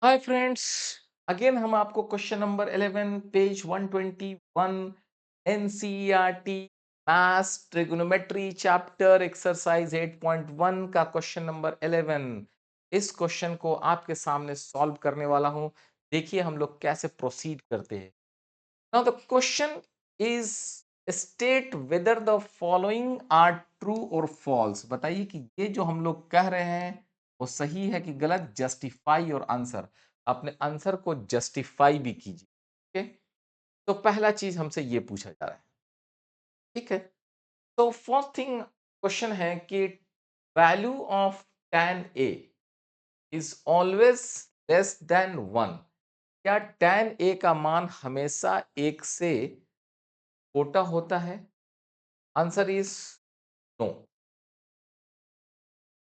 Hi friends, again हम आपको question number 11 page 121 NCERT maths trigonometry chapter exercise 8.1 का question number 11। इस question को आपके सामने सॉल्व करने वाला हूं। देखिए हम लोग कैसे प्रोसीड करते हैं। Now the question is state whether the following are true और फॉल्स। बताइए कि ये जो हम लोग कह रहे हैं वो सही है कि गलत। जस्टिफाई और आंसर, अपने आंसर को जस्टिफाई भी कीजिए। ओके, तो पहला चीज हमसे ये पूछा जा रहा है। ठीक है, तो फर्स्ट थिंग क्वेश्चन है कि value of tan A is always less than 1। क्या tan ए का मान हमेशा एक से छोटा होता है? Answer is no.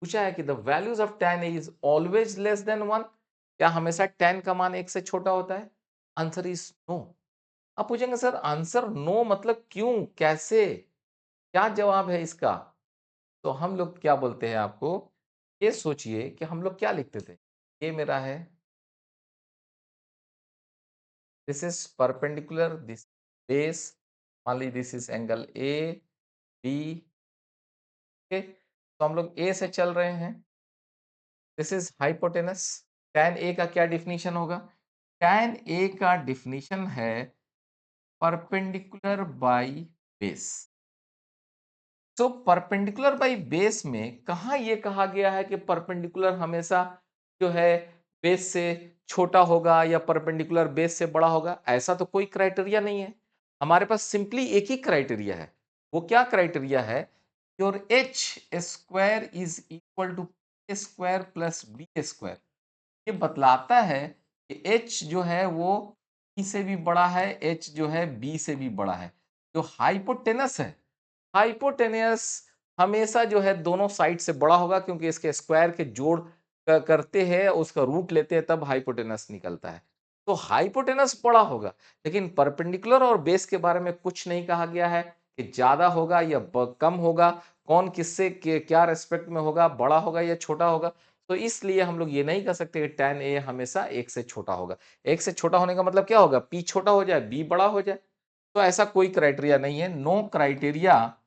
पूछा है कि the values of tan is always less than 1। क्या हमेशा tan का मान एक से छोटा होता है? Answer is no. आप पूछेंगे सर आंसर नो मतलब क्यों, कैसे, क्या जवाब है इसका? तो हम लोग क्या बोलते हैं आपको, ये सोचिए कि हम लोग क्या लिखते थे। ये मेरा है, this is perpendicular, this base, मान लीजिए this is angle A B. Okay, तो हम लोग ए से चल रहे हैं। This is hypotenuse. tan A का क्या डिफिनीशन होगा? tan ए का डिफिनीशन है परपेंडिकुलर बाय बेस। तो परपेंडिकुलर बाय बेस में कहा यह कहा गया है कि परपेंडिकुलर हमेशा जो है बेस से छोटा होगा या परपेंडिकुलर बेस से बड़ा होगा? ऐसा तो कोई क्राइटेरिया नहीं है। हमारे पास सिंपली एक ही क्राइटेरिया है। वो क्या क्राइटेरिया है? Your H square is equal to A square plus B square. ये बतलाता है कि h जो है वो e से भी बड़ा है, h जो है b से भी बड़ा है। जो हाइपोटेनस है, हाइपोटेनस हमेशा जो है दोनों साइड से बड़ा होगा, क्योंकि इसके स्क्वायर के जोड़ करते हैं, उसका रूट लेते हैं, तब हाइपोटेनस निकलता है। तो हाइपोटेनस बड़ा होगा। लेकिन परपेंडिकुलर और बेस के बारे में कुछ नहीं कहा गया है कि ज्यादा होगा या कम होगा, कौन किससे क्या रेस्पेक्ट में होगा, बड़ा होगा या छोटा होगा। तो इसलिए हम लोग ये नहीं कह सकते कि tan ए हमेशा एक से छोटा होगा। एक से छोटा होने का मतलब क्या होगा? p छोटा हो जाए, b बड़ा हो जाए। तो ऐसा कोई क्राइटेरिया नहीं है, नो क्राइटेरिया।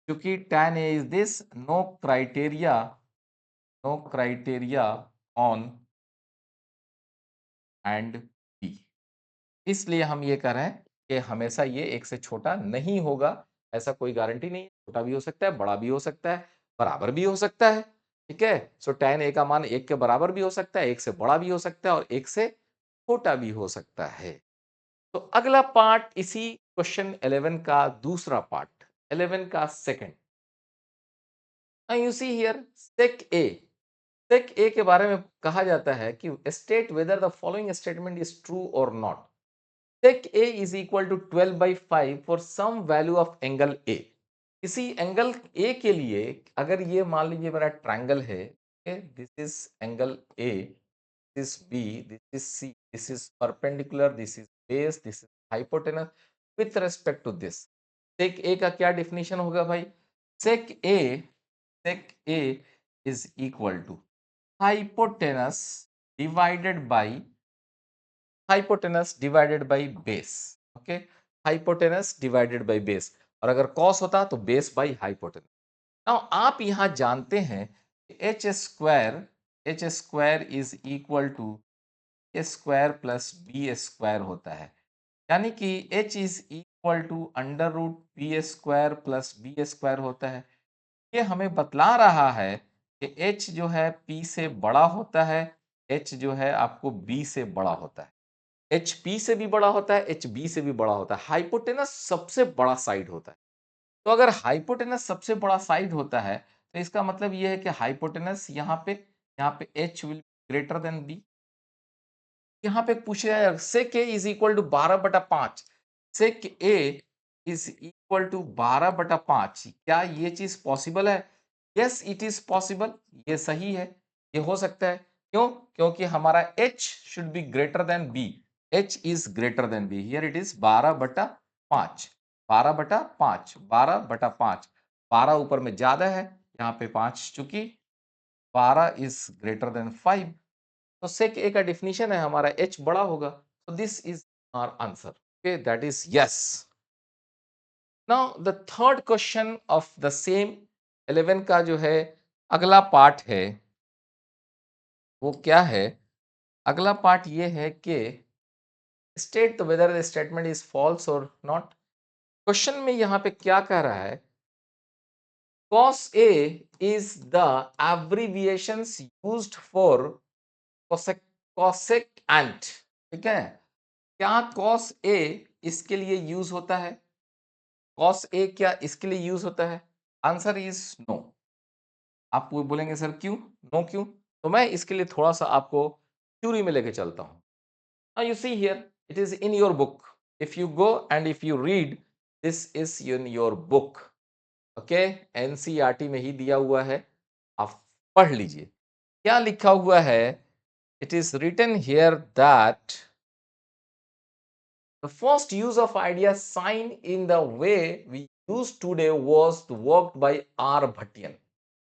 क्योंकि tan A is this, no criteria, no criteria on and B. इसलिए हम ये कह रहे हैं कि हमेशा ये एक से छोटा नहीं होगा। ऐसा कोई गारंटी नहीं है, छोटा भी हो सकता है, बड़ा भी हो सकता है, बराबर भी हो सकता है। ठीक है, सो tan ए का मान एक के बराबर भी हो सकता है, एक से बड़ा भी हो सकता है और एक से छोटा भी हो सकता है। तो अगला पार्ट इसी क्वेश्चन 11 का दूसरा पार्ट, 11 का सेकंड। यू सी हियर सेक ए। सेक ए के बारे में कहा जाता है कि state whether the following statement is true और not. sec A is equal to 12 by 5 for some value of angle A। किसी एंगल A के लिए अगर ये मान लीजिए मेरा ट्रायंगल है, this is angle A, this B, this is C, this is perpendicular, this is base, this is hypotenuse with respect to this. sec A का क्या डेफिनेशन होगा भाई? sec A, sec A is equal to hypotenuse divided by hypotenuse divided by base. Okay, hypotenuse divided by base, और अगर cos होता तो base by hypotenuse. Now आप यहां जानते हैं कि H square is equal to A square plus B square होता है। यानी कि H is equal to under root B square plus B square होता है। ये हमें बतला रहा है कि एच जो है पी से बड़ा होता है, एच जो है आपको बी से बड़ा होता है। एच पी से भी बड़ा होता है, एच बी से भी बड़ा होता है। हाइपोटेनस सबसे बड़ा साइड होता है। तो अगर हाइपोटेनस सबसे बड़ा साइड होता है तो इसका मतलब यह है कि हाइपोटेनस यहाँ पे h will greater than b. यहाँ पे पूछ रहा है sec a is equal to 12/5। Sec a is equal to 12/5। क्या ये चीज पॉसिबल है? यस इट इज पॉसिबल, ये सही है, ये हो सकता है। क्यों? क्योंकि हमारा h should be greater than b। h is greater than b, here it is 12/5। 12/5, 12/5, 12 ऊपर में ज्यादा है, यहाँ पे 5, चूंकि 12 इज ग्रेटर देन 5। तो सेक ए का डेफिनेशन है हमारा एच बड़ा होगा, तो this is our answer, okay, that is yes. Now the third question of the same 11 का जो है अगला पार्ट है, वो क्या है? अगला पार्ट ये है कि state whether the statement is false और नॉट। क्वेश्चन में यहाँ पे क्या कह रहा है? cos A is the abbreviations used for cosec cosecant, ठीक है? क्या cos A इसके लिए यूज होता है? cos A क्या इसके लिए यूज होता है? Answer is no. आप बोलेंगे सर क्यों? नो क्यों? तो मैं इसके लिए थोड़ा सा आपको थ्योरी में लेके चलता हूँ। Now you see here, it is in your book. If you go and if you read, this is in your book. Okay? NCERT में ही दिया हुआ है, आप पढ़ लीजिए। क्या लिखा हुआ है? It is written here that the first use of idea sign in the way we use today was worked by R. Bhattian.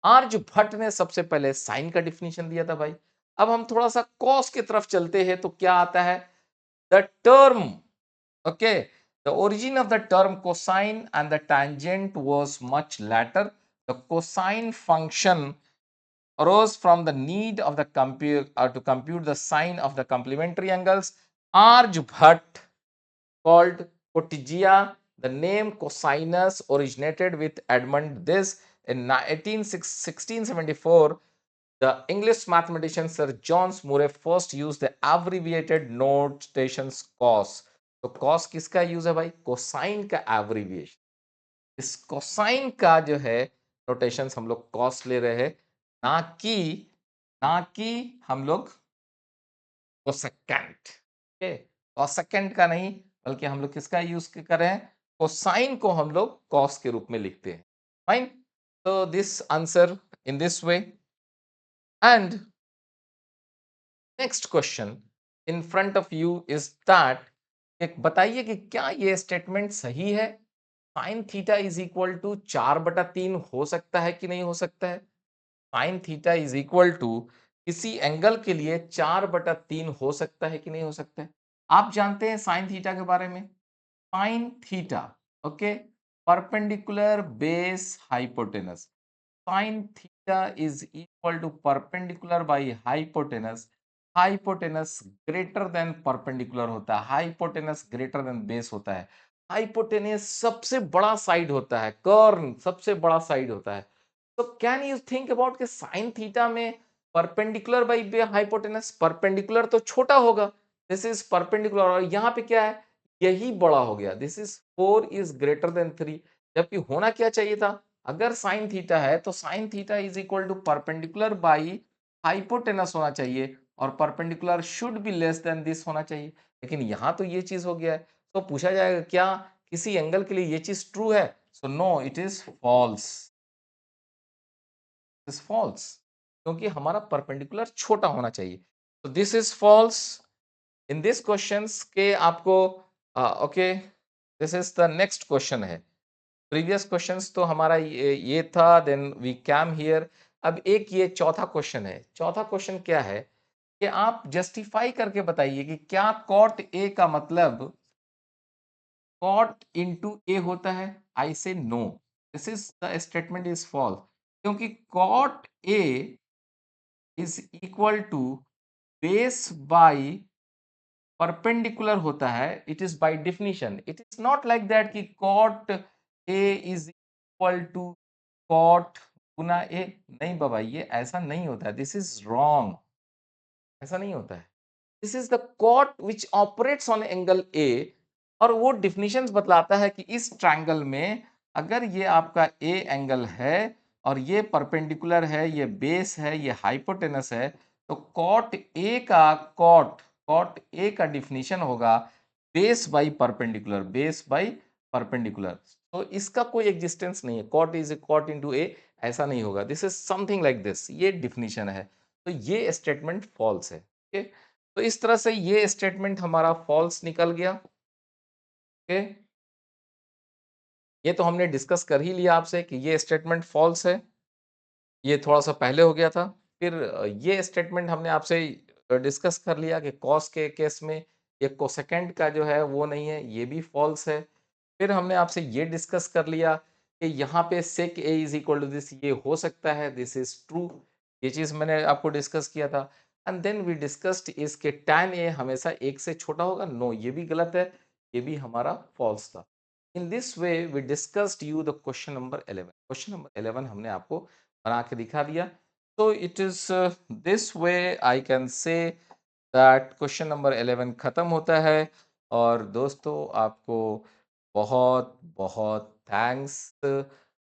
Aryabhata ने सबसे पहले साइन का डिफिनेशन दिया था भाई। अब हम थोड़ा सा कॉस की तरफ चलते हैं तो क्या आता है? The term, okay, the origin of the term cosine and the tangent was much later. The cosine function arose from the need of the to compute the sine of the complementary angles. Aryabhatta called Cotizia. The name cosinus originated with Edmund this in 1674. The English mathematician Sir John Murray first used the abbreviated notations cos. तो cos किसका use है भाई? Cosine का abbreviation. इस cosine का जो है notations हम लोग cos ले रहे हैं, ना कि हम लोग कोसेकेंट। ओके, कोसेकेंट का नहीं, बल्कि हम लोग किसका यूज कर रहे हैं? कोसाइन को हम लोग cos के रूप में लिखते हैं। Fine, so this answer in this way. And next question in front of you is that, एक बताइए कि क्या ये स्टेटमेंट सही है? Sine theta is equal to 4/3 हो सकता है कि नहीं हो सकता है? Sine theta is equal to किसी एंगल के लिए 4/3 हो सकता है कि नहीं हो सकता है? आप जानते हैं साइन थीटा के बारे में? Sine theta, okay, perpendicular base hypotenuse. Sine theta is equal to perpendicular by hypotenuse. Hypotenuse greater than perpendicular होता है, हाइपोटेनस ग्रेटर देन बेस होता है। हाइपोटेनस सबसे बड़ा साइड होता है, कर्न सबसे बड़ा साइड होता है। तो कैन यू थिंक अबाउट कि साइन थीटा में परपेंडिकुलर बाई हाइपोटेनस, परपेंडिकुलर तो छोटा होगा, दिस इज परपेंडिकुलर, और यहाँ पे क्या है? यही बड़ा हो गया, this is 4 is greater than 3। जबकि होना क्या चाहिए था? अगर साइन थीटा है तो sine theta is equal to perpendicular by hypotenuse होना चाहिए, और perpendicular should be less than this होना चाहिए। लेकिन यहाँ तो ये चीज हो गया है, तो पूछा जाएगा क्या किसी एंगल के लिए ये चीज ट्रू है? So no, it is false, is false, क्योंकि हमारा परपेंडिकुलर छोटा होना चाहिए। तो this is false in this questions के आपको। Okay, this is the next question है। प्रीवियस क्वेश्चंस तो हमारा ये था, देन वी कैम हियर। अब एक ये चौथा क्वेश्चन है। चौथा क्वेश्चन क्या है कि आप जस्टिफाई करके बताइए कि क्या कॉट ए का मतलब कॉट इनटू ए होता है? I say no, this is the statement is false, क्योंकि cot a is equal to base by perpendicular होता है। It is by definition, it is not like that कि cot a is equal to cot गुना a. नहीं बाबा, ये ऐसा नहीं होता है, दिस इज रॉन्ग, ऐसा नहीं होता है। This is the cot which operates on angle A, और वो डिफिनेशंस बतलाता है कि इस ट्रायंगल में अगर ये आपका ए एंगल है और ये परपेंडिकुलर है, ये बेस है, ये हाइपोटेनस है, तो कॉट ए का कॉट ए का डिफिनेशन होगा base by perpendicular, base by perpendicular. तो इसका कोई एग्जिस्टेंस नहीं है, कॉट इज कॉट इनटू ए, ऐसा नहीं होगा। This is something like this, ये डिफिनेशन है। तो ये स्टेटमेंट फॉल्स है। ओके, तो इस तरह से ये स्टेटमेंट हमारा फॉल्स निकल गया। ओके, ये तो हमने डिस्कस कर ही लिया आपसे कि ये स्टेटमेंट फॉल्स है, ये थोड़ा सा पहले हो गया था। फिर ये स्टेटमेंट हमने आपसे डिस्कस कर लिया कि कॉस के केस में ये कोसेकेंड का जो है वो नहीं है, ये भी फ़ॉल्स है। फिर हमने आपसे ये डिस्कस कर लिया कि यहाँ पे sec a is equal to this ये हो सकता है, दिस इज़ ट्रू। ये चीज़ मैंने आपको डिस्कस किया था एंड देन वी डिस्कस्ड इस के टैन ए हमेशा 1 से छोटा होगा, नो ये भी गलत है, ये भी हमारा फ़ॉल्स था। In this way we discussed you the question number 11। Question number 11 हमने आपको बना के दिखा दिया। So it is this way I can say that question number 11 खत्म होता है और दोस्तों आपको बहुत बहुत थैंक्स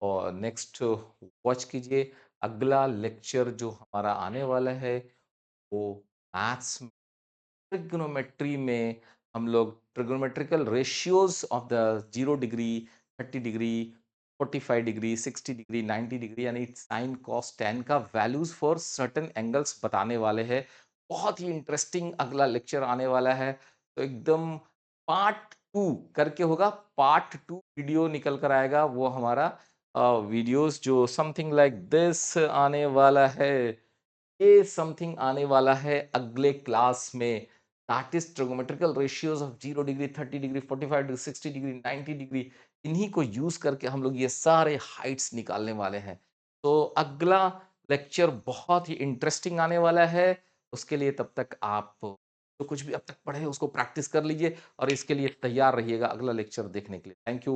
और नेक्स्ट वॉच कीजिए। अगला लेक्चर जो हमारा आने वाला है वो मैथ्स ट्रिग्नोमेट्री में हम लोग trigonometrical ratios of the 0 degree 30 degree 45 degree 60 degree 90 degree यानी साइन कॉस टेन का वैल्यूज फॉर सर्टेन एंगल्स बताने वाले हैं। बहुत ही इंटरेस्टिंग अगला लेक्चर आने वाला है तो एकदम पार्ट टू करके होगा। पार्ट टू वीडियो निकल कर आएगा वो हमारा वीडियोस जो समथिंग लाइक दिस आने वाला है। ये समथिंग आने वाला है अगले क्लास में that is trigonometrical ratios of 0 degree 30 degree 45 degree 60 degree 90 degree. इन्हीं को यूज करके हम लोग ये सारे हाइट्स निकालने वाले हैं। तो अगला लेक्चर बहुत ही इंटरेस्टिंग आने वाला है। उसके लिए तब तक आप जो कुछ भी अब तक पढ़े उसको प्रैक्टिस कर लीजिए और इसके लिए तैयार रहिएगा अगला लेक्चर देखने के लिए। Thank you.